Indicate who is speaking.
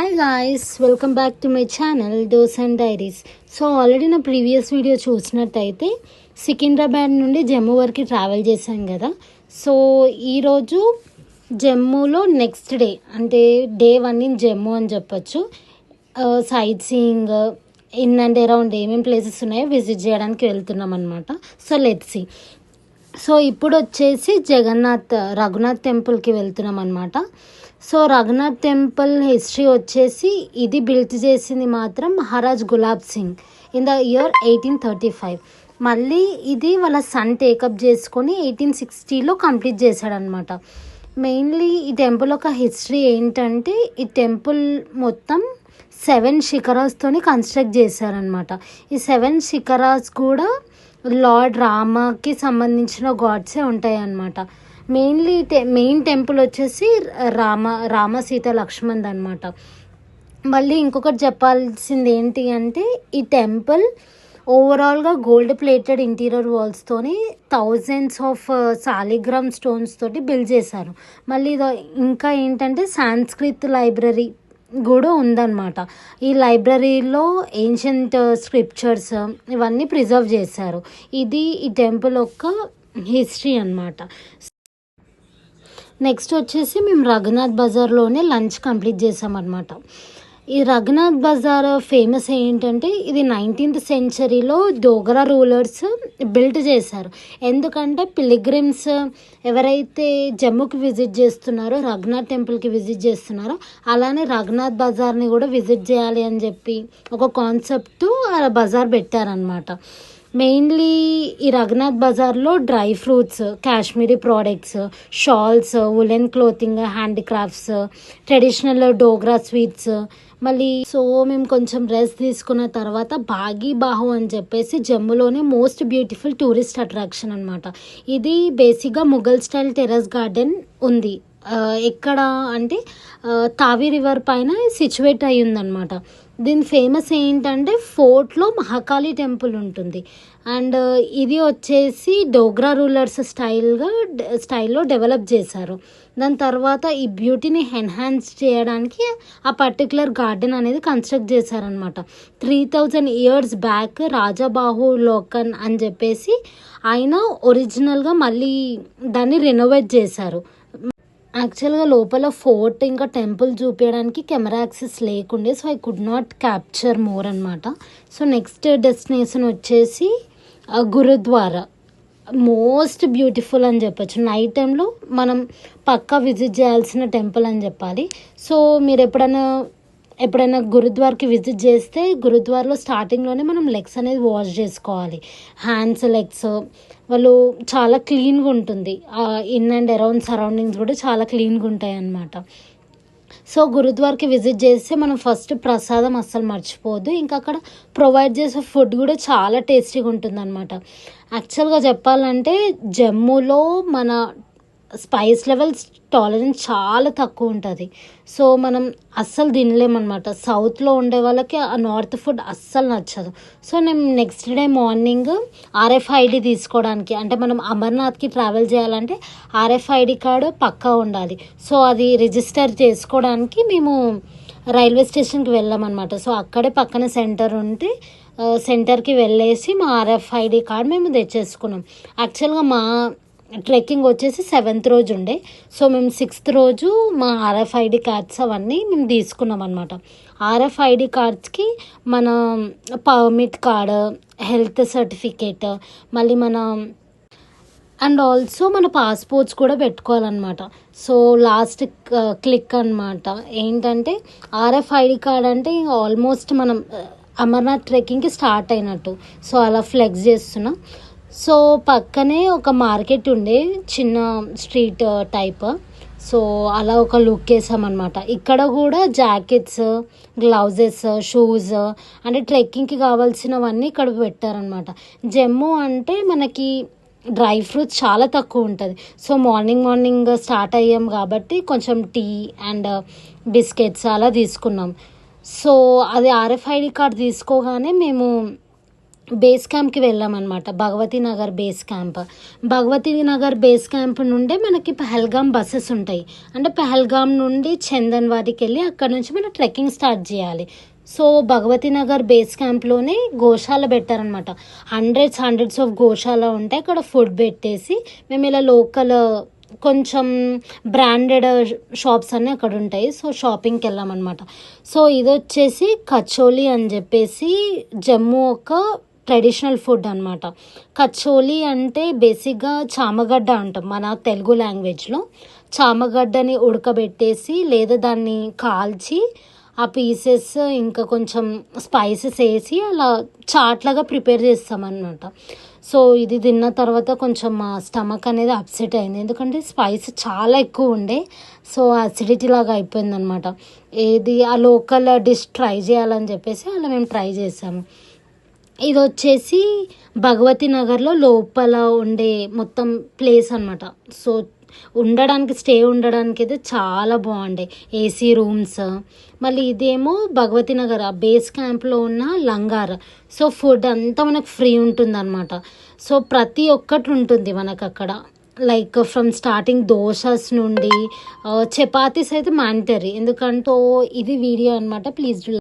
Speaker 1: Hi guys, welcome back to my channel dose and diaries. So already నా previous video చూసినట్టయితే సికింద్రాబాద్ నుండి జమ్మూ వరకు travel చేశాం కదా. సో ఈరోజు జమ్మూలో నెక్స్ట్ డే అంటే డే 1 ఇన్ జమ్మూ అని చెప్పొచ్చు. Sight seeing in and around ఏమేమి ప్లేసెస్ ఉన్నాయో విజిట్ చేయడానికి వెళ్తున్నాం అనమాట. So let's see. సో ఇప్పుడు వచ్చేసి రఘునాథ్ టెంపుల్కి వెళ్తున్నాం అనమాట. సో రఘునాథ్ టెంపుల్ హిస్టరీ వచ్చేసి ఇది బిల్ట్ చేసింది మాత్రం Maharaj gulab Singh in the year 1835. మళ్ళీ ఇది వాళ్ళ సన్ టేకప్ చేసుకొని 1860లో కంప్లీట్ చేశాడనమాట. మెయిన్లీ ఈ టెంపుల్ ఒక హిస్టరీ ఏంటంటే ఈ టెంపుల్ మొత్తం 7 శిఖరాస్తోని కన్స్ట్రక్ట్ చేశారనమాట. ఈ 7 శిఖరాస్ కూడా లార్డ్ రామకి సంబంధించిన గాడ్సే ఉంటాయి అన్నమాట. మెయిన్లీ మెయిన్ టెంపుల్ వచ్చేసి రామ సీత లక్ష్మణ్ అనమాట. మళ్ళీ ఇంకొకటి చెప్పాల్సింది ఏంటి అంటే ఈ టెంపుల్ ఓవరాల్గా గోల్డ్ ప్లేటెడ్ ఇంటీరియర్ వాల్స్తోని థౌజండ్స్ ఆఫ్ సాలిగ్రామ్ స్టోన్స్ తోటి బిల్డ్ చేశారు. మళ్ళీ ఇంకా ఏంటంటే సాంస్క్రిత్ లైబ్రరీ కూడా ఉందన్నమాట. ఈ లైబ్రరీలో ఏన్షియంట్ స్క్రిప్చర్స్ ఇవన్నీ ప్రిజర్వ్ చేశారు. ఇది ఈ టెంపుల్ యొక్క హిస్టరీ అన్నమాట. నెక్స్ట్ వచ్చేసి మేము రఘునాథ్ బజార్లోనే లంచ్ కంప్లీట్ చేసామన్నమాట. ఈ రఘునాథ్ బజార్ ఫేమస్ ఏంటంటే ఇది 19th సెంచరీలో డోగ్రా రూలర్స్ బిల్ట్ చేశారు. ఎందుకంటే పిలిగ్రిమ్స్ ఎవరైతే జమ్మూకి విజిట్ చేస్తున్నారో రఘునాథ్ టెంపుల్కి విజిట్ చేస్తున్నారో అలానే రఘునాథ్ బజార్ని కూడా విజిట్ చేయాలి అని చెప్పి ఒక కాన్సెప్ట్ బజార్ పెట్టారనమాట. మెయిన్లీ ఈ రఘునాథ్ బజార్లో dry fruits, Kashmiri products, shawls, woollen clothing, handicrafts, traditional Dogra sweets. మళ్ళీ సో మేము కొంచెం రెస్ట్ తీసుకున్న తర్వాత బాహు అని చెప్పేసి జమ్మూలోనే మోస్ట్ బ్యూటిఫుల్ టూరిస్ట్ అట్రాక్షన్ అనమాట. ఇది బేసిక్గా ముఘల్ స్టైల్ టెర్రస్ గార్డెన్ ఉంది. ఎక్కడ అంటే తావి రివర్ పైన సిచ్యువేట్ అయి ఉందన్నమాట. దీని ఫేమస్ ఏంటంటే ఫోర్ట్లో మహాకాళి టెంపుల్ ఉంటుంది. అండ్ ఇది వచ్చేసి డోగ్రా రూలర్స్ స్టైల్లో డెవలప్ చేశారు. దాని తర్వాత ఈ బ్యూటీని ఎన్హాన్స్ చేయడానికి ఆ పర్టికులర్ గార్డెన్ అనేది కన్స్ట్రక్ట్ చేశారనమాట. 3000 years బ్యాక్ రాజాబాహు లోకన్ అని చెప్పేసి ఆయన ఒరిజినల్గా మళ్ళీ దాన్ని రెనోవేట్ చేశారు. యాక్చువల్గా లోపల ఫోర్ట్ ఇంకా టెంపుల్ చూపించడానికి కెమెరా యాక్సెస్ లేకుండే, so I could not capture more అనమాట. సో నెక్స్ట్ డెస్టినేషన్ వచ్చేసి గురుద్వారా. మోస్ట్ బ్యూటిఫుల్ అని చెప్పచ్చు. నైట్ టైంలో మనం పక్కా విజిట్ చేయాల్సిన టెంపుల్ అని చెప్పాలి. సో మీరు ఎప్పుడైనా గురుద్వార్కి విజిట్ చేస్తే గురుద్వార్లో స్టార్టింగ్లోనే మనం లెగ్స్ అనేది వాష్ చేసుకోవాలి. హ్యాండ్స్, లెగ్స్ వాళ్ళు చాలా క్లీన్గా ఉంటుంది. ఇన్ అండ్ అరౌండ్ సరౌండింగ్స్ కూడా చాలా క్లీన్గా ఉంటాయి అన్నమాట. సో గురుద్వార్కి విజిట్ చేస్తే మనం ఫస్ట్ ప్రసాదం అస్సలు మర్చిపోవద్దు. ఇంకా అక్కడ ప్రొవైడ్ చేసే ఫుడ్ కూడా చాలా టేస్టీగా ఉంటుంది అనమాట. యాక్చువల్గా చెప్పాలంటే జమ్మూలో మన స్పైస్ లెవెల్స్ టాలరెన్స్ చాలా తక్కువ ఉంటుంది. సో మనం అస్సలు తినలేమన్నమాట. సౌత్లో ఉండే వాళ్ళకి ఆ నార్త్ ఫుడ్ అస్సలు నచ్చదు. సో నేను నెక్స్ట్ డే మార్నింగ్ RFID తీసుకోవడానికి, అంటే మనం అమర్నాథ్కి ట్రావెల్ చేయాలంటే RFID కార్డు పక్కా ఉండాలి. సో అది రిజిస్టర్ చేసుకోవడానికి మేము రైల్వే స్టేషన్కి వెళ్ళామన్నమాట. సో అక్కడే పక్కన సెంటర్ ఉంటే సెంటర్కి వెళ్ళేసి మా RFID కార్డు మేము తెచ్చేసుకున్నాం. యాక్చువల్గా మా ట్రెక్కింగ్ వచ్చేసి 7th రోజు ఉండే. సో మేము 6th రోజు మా RFID కార్డ్స్ అవన్నీ మేము తీసుకున్నాం అనమాట. RFID కార్డ్స్కి మన పర్మిట్ కార్డ్, హెల్త్ సర్టిఫికేట్, మళ్ళీ అండ్ ఆల్సో మన పాస్పోర్ట్స్ కూడా పెట్టుకోవాలన్నమాట. సో లాస్ట్ క్లిక్ అనమాట. ఏంటంటే RFID కార్డ్ అంటే ఆల్మోస్ట్ మనం అమర్నాథ్ ట్రెక్కింగ్కి స్టార్ట్ అయినట్టు. సో అలా ఫ్లెక్స్ చేస్తున్నాం. సో పక్కనే ఒక మార్కెట్ ఉండే, చిన్న స్ట్రీట్ టైప్. సో అలా ఒక లుక్ వేసామన్నమాట. ఇక్కడ కూడా జాకెట్స్, గ్లౌజెస్, షూస్ అంటే ట్రెక్కింగ్కి కావాల్సినవన్నీ ఇక్కడ పెట్టారనమాట. జమ్మూ అంటే మనకి డ్రై ఫ్రూట్స్ చాలా తక్కువ ఉంటుంది. సో మార్నింగ్ స్టార్ట్ అయ్యాం కాబట్టి కొంచెం టీ అండ్ బిస్కెట్స్ అలా తీసుకున్నాం. సో అది RFID కార్డ్ తీసుకోగానే మేము బేస్ క్యాంప్కి వెళ్ళామన్నమాట. Bhagwati Nagar base camp. Bhagwati Nagar base camp నుండే మనకి పహల్గామ్ బస్సెస్ ఉంటాయి. అంటే పహల్గామ్ నుండి చందన్వాడికి వెళ్ళి అక్కడ నుంచి మనం ట్రెక్కింగ్ స్టార్ట్ చేయాలి. సో భగవతి నగర్ బేస్ క్యాంప్లోనే గోశాల పెట్టారనమాట. హండ్రెడ్స్ ఆఫ్ గోశాల ఉంటాయి. అక్కడ ఫుడ్ పెట్టేసి మేము ఇలా లోకల్ కొంచెం బ్రాండెడ్ షాప్స్ అన్నీ అక్కడ ఉంటాయి. సో షాపింగ్కి వెళ్ళామన్నమాట. సో ఇది వచ్చేసి కచోలి అని చెప్పేసి జమ్మూ ఒక ట్రెడిషనల్ ఫుడ్ అనమాట. కచోలి అంటే బేసిక్గా చామగడ్డ అంటాం మన తెలుగు లాంగ్వేజ్లో. చామగడ్డని ఉడకబెట్టేసి లేదా దాన్ని కాల్చి ఆ పీసెస్ ఇంకా కొంచెం స్పైసెస్ వేసి అలా చాట్లాగా ప్రిపేర్ చేస్తామన్నమాట. సో ఇది తిన్న తర్వాత కొంచెం మా స్టమక్ అనేది అప్సెట్ అయింది. ఎందుకంటే స్పైస్ చాలా ఎక్కువ ఉండే. సో అసిడిటీ లాగా అయిపోయిందనమాట. ఏది ఆ లోకల్ డిష్ ట్రై చేయాలని చెప్పేసి అలా మేము ట్రై చేసాము. ఇది వచ్చేసి భగవతి నగర్లో లోపల ఉండే మొత్తం ప్లేస్ అనమాట. సో ఉండడానికి అయితే చాలా బాగుండే. AC rooms. మళ్ళీ ఇదేమో భగవతి నగర్ ఆ బేస్ క్యాంప్లో ఉన్న లంగార్. సో ఫుడ్ అంతా మనకు ఫ్రీ ఉంటుంది అనమాట. సో ప్రతి ఒక్కటి ఉంటుంది మనకు అక్కడ. లైక్ ఫ్రమ్ స్టార్టింగ్ దోసాస్ నుండి చపాతీస్ అయితే మానిటరీ. ఎందుకంటే ఇది వీడియో అనమాట. ప్లీజ్